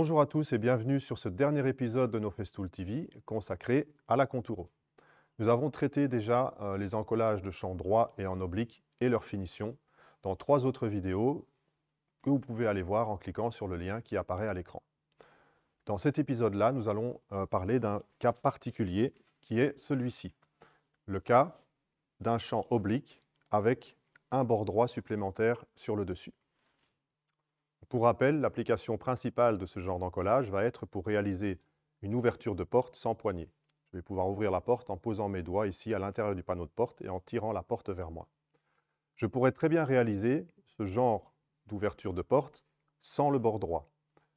Bonjour à tous et bienvenue sur ce dernier épisode de nos Festool TV consacré à la contouro. Nous avons traité déjà les encollages de champs droits et en oblique et leur finition dans 3 autres vidéos que vous pouvez aller voir en cliquant sur le lien qui apparaît à l'écran. Dans cet épisode-là, nous allons parler d'un cas particulier qui est celui-ci. Le cas d'un champ oblique avec un bord droit supplémentaire sur le dessus. Pour rappel, l'application principale de ce genre d'encollage va être pour réaliser une ouverture de porte sans poignée. Je vais pouvoir ouvrir la porte en posant mes doigts ici à l'intérieur du panneau de porte et en tirant la porte vers moi. Je pourrais très bien réaliser ce genre d'ouverture de porte sans le bord droit.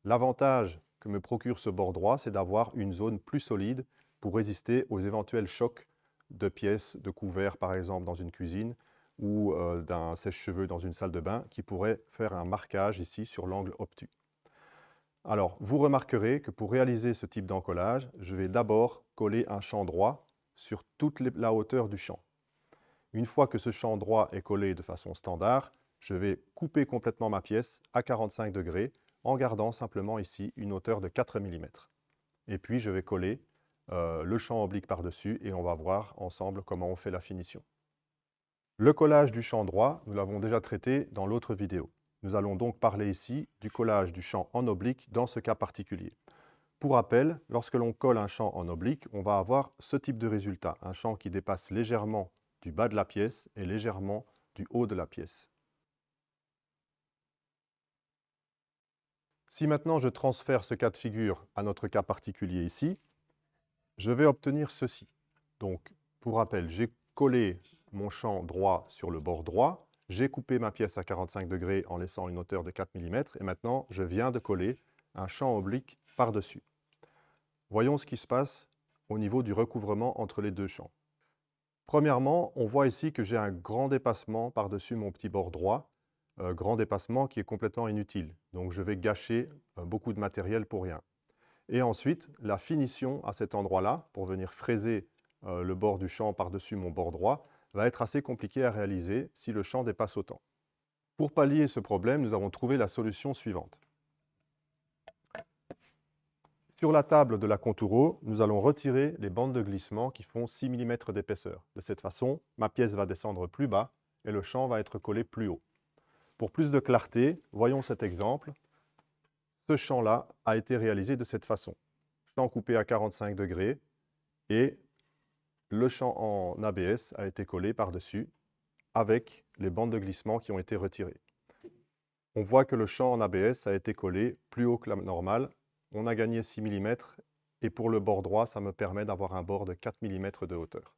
L'avantage que me procure ce bord droit, c'est d'avoir une zone plus solide pour résister aux éventuels chocs de pièces, de couverts par exemple dans une cuisine, ou d'un sèche-cheveux dans une salle de bain qui pourrait faire un marquage ici sur l'angle obtus. Alors, vous remarquerez que pour réaliser ce type d'encollage, je vais d'abord coller un champ droit sur toute la hauteur du champ. Une fois que ce champ droit est collé de façon standard, je vais couper complètement ma pièce à 45 degrés en gardant simplement ici une hauteur de 4 mm. Et puis, je vais coller le champ oblique par-dessus et on va voir ensemble comment on fait la finition. Le collage du champ droit, nous l'avons déjà traité dans l'autre vidéo. Nous allons donc parler ici du collage du champ en oblique dans ce cas particulier. Pour rappel, lorsque l'on colle un champ en oblique, on va avoir ce type de résultat, un champ qui dépasse légèrement du bas de la pièce et légèrement du haut de la pièce. Si maintenant je transfère ce cas de figure à notre cas particulier ici, je vais obtenir ceci. Donc, pour rappel, j'ai collé mon champ droit sur le bord droit, j'ai coupé ma pièce à 45 degrés en laissant une hauteur de 4 mm, et maintenant je viens de coller un champ oblique par-dessus. Voyons ce qui se passe au niveau du recouvrement entre les deux champs. Premièrement, on voit ici que j'ai un grand dépassement par-dessus mon petit bord droit, grand dépassement qui est complètement inutile. Donc je vais gâcher beaucoup de matériel pour rien. Et ensuite, la finition à cet endroit-là, pour venir fraiser le bord du champ par-dessus mon bord droit, va être assez compliquée à réaliser si le champ dépasse autant. Pour pallier ce problème, nous avons trouvé la solution suivante. Sur la table de la contouro, nous allons retirer les bandes de glissement qui font 6 mm d'épaisseur. De cette façon, ma pièce va descendre plus bas et le champ va être collé plus haut. Pour plus de clarté, voyons cet exemple. Ce champ-là a été réalisé de cette façon. Champ coupé à 45 degrés et le champ en ABS a été collé par-dessus avec les bandes de glissement qui ont été retirées. On voit que le champ en ABS a été collé plus haut que la normale. On a gagné 6 mm et pour le bord droit, ça me permet d'avoir un bord de 4 mm de hauteur.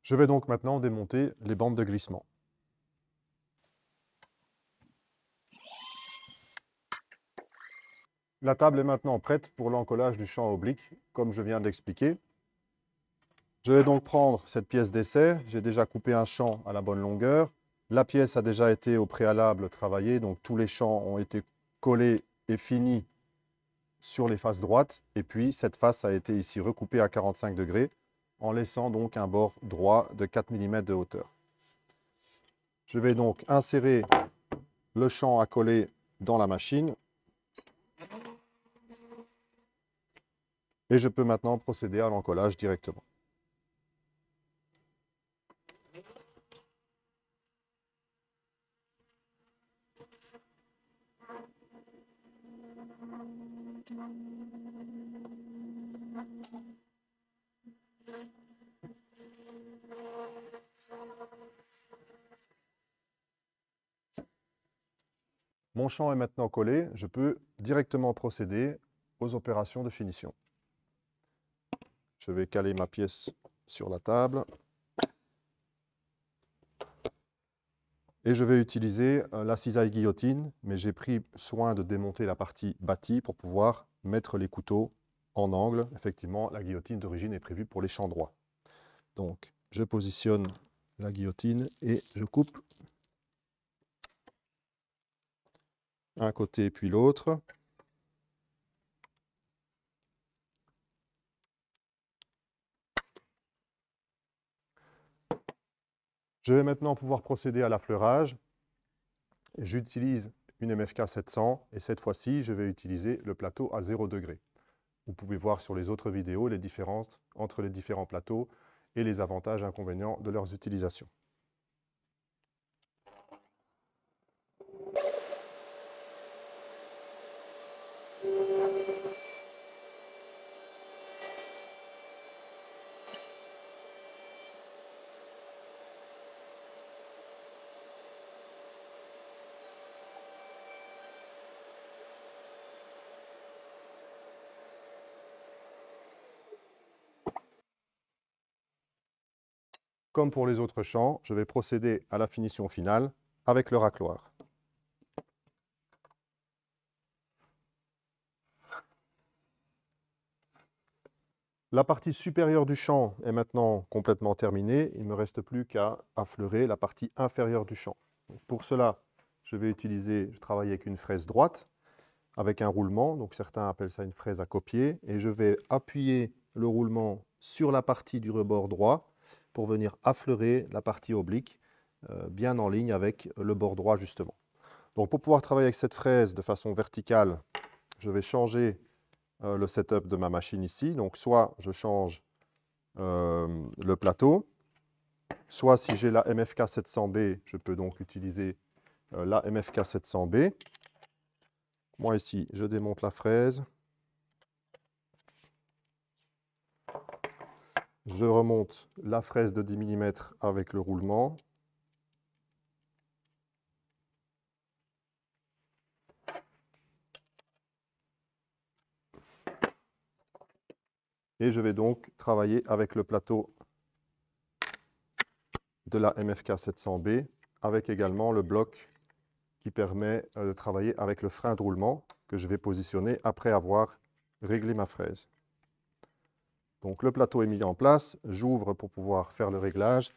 Je vais donc maintenant démonter les bandes de glissement. La table est maintenant prête pour l'encollage du champ oblique, comme je viens de l'expliquer. Je vais donc prendre cette pièce d'essai. J'ai déjà coupé un champ à la bonne longueur. La pièce a déjà été au préalable travaillée, donc tous les champs ont été collés et finis sur les faces droites. Et puis cette face a été ici recoupée à 45 degrés, en laissant donc un bord droit de 4 mm de hauteur. Je vais donc insérer le champ à coller dans la machine. Et je peux maintenant procéder à l'encollage directement. Mon champ est maintenant collé, je peux directement procéder aux opérations de finition. Je vais caler ma pièce sur la table. Et je vais utiliser la cisaille guillotine, mais j'ai pris soin de démonter la partie bâtie pour pouvoir mettre les couteaux en angle. Effectivement, la guillotine d'origine est prévue pour les champs droits. Donc, je positionne la guillotine et je coupe un côté puis l'autre. Je vais maintenant pouvoir procéder à l'affleurage. J'utilise une MFK 700 et cette fois-ci, je vais utiliser le plateau à 0 degré. Vous pouvez voir sur les autres vidéos les différences entre les différents plateaux et les avantages et inconvénients de leurs utilisations. Comme pour les autres champs, je vais procéder à la finition finale avec le racloir. La partie supérieure du champ est maintenant complètement terminée. Il ne me reste plus qu'à affleurer la partie inférieure du champ. Donc pour cela, je travaille avec une fraise droite, avec un roulement. Donc certains appellent ça une fraise à copier. Et je vais appuyer le roulement sur la partie du rebord droit pour venir affleurer la partie oblique, bien en ligne avec le bord droit justement. Donc pour pouvoir travailler avec cette fraise de façon verticale, je vais changer le setup de ma machine ici. Donc soit je change le plateau, soit si j'ai la MFK 700B, je peux donc utiliser la MFK 700B. Moi ici, je démonte la fraise. Je remonte la fraise de 10 mm avec le roulement. Et je vais donc travailler avec le plateau de la MFK 700B, avec également le bloc qui permet de travailler avec le frein de roulement que je vais positionner après avoir réglé ma fraise. Donc le plateau est mis en place, j'ouvre pour pouvoir faire le réglage.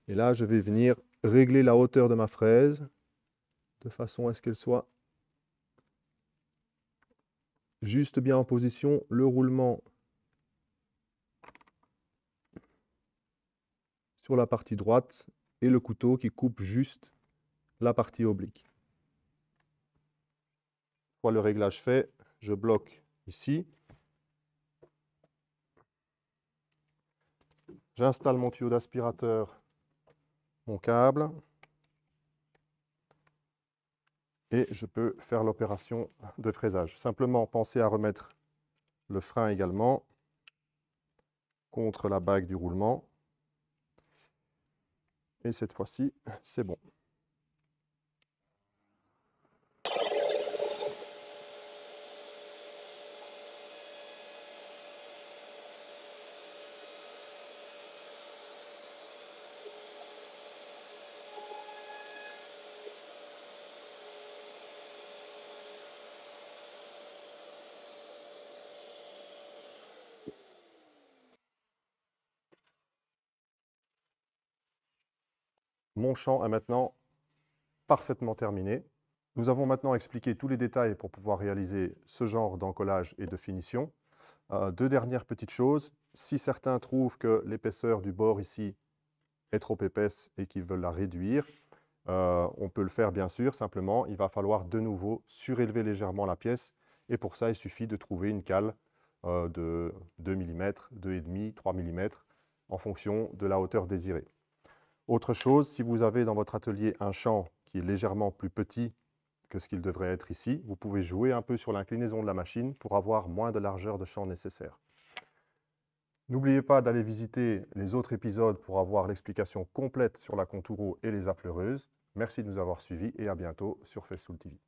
Et là, je vais venir régler la hauteur de ma fraise de façon à ce qu'elle soit juste bien en position. Le roulement sur la partie droite et le couteau qui coupe juste la partie oblique. Une fois le réglage fait, je bloque ici. J'installe mon tuyau d'aspirateur, mon câble, et je peux faire l'opération de fraisage. Simplement, pensez à remettre le frein également contre la bague du roulement. Et cette fois-ci, c'est bon. Mon champ est maintenant parfaitement terminé. Nous avons maintenant expliqué tous les détails pour pouvoir réaliser ce genre d'encollage et de finition. Deux dernières petites choses. Si certains trouvent que l'épaisseur du bord ici est trop épaisse et qu'ils veulent la réduire, on peut le faire bien sûr. Simplement, il va falloir de nouveau surélever légèrement la pièce. Et pour ça, il suffit de trouver une cale de 2 mm, 2,5, 3 mm en fonction de la hauteur désirée. Autre chose, si vous avez dans votre atelier un champ qui est légèrement plus petit que ce qu'il devrait être ici, vous pouvez jouer un peu sur l'inclinaison de la machine pour avoir moins de largeur de champ nécessaire. N'oubliez pas d'aller visiter les autres épisodes pour avoir l'explication complète sur la Conturo et les affleureuses. Merci de nous avoir suivis et à bientôt sur Festool TV.